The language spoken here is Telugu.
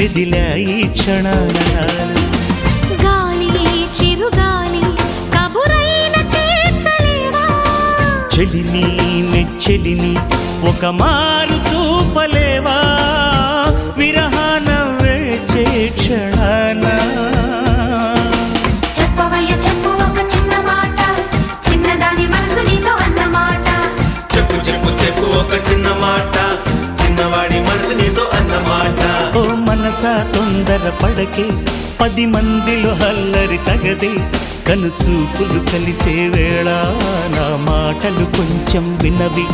మెదిలా ఈ క్షణాన గాలి చిరుగాలి కబురైన చేర్చలేవా చెలిని నెచ్చెలిని ఒక మారు చూపలేవా విరహాన వేచే క్షణాన చెప్పవయ్య చెప్పు ఒక చిన్న మాట చిన్నదాని మనసు నీతో అన్నమాట చెప్పు చెప్పు చెప్పు ఒక చిన్న మాట చిన్నవాడి మనసు నీతో అన్నమాట ఓ మనసా తొందర పడకే 10 మందిలో హల్లరి తగదే కనుచూపులు కలిసే వేళ నా మాటలు కొంచెం వినవి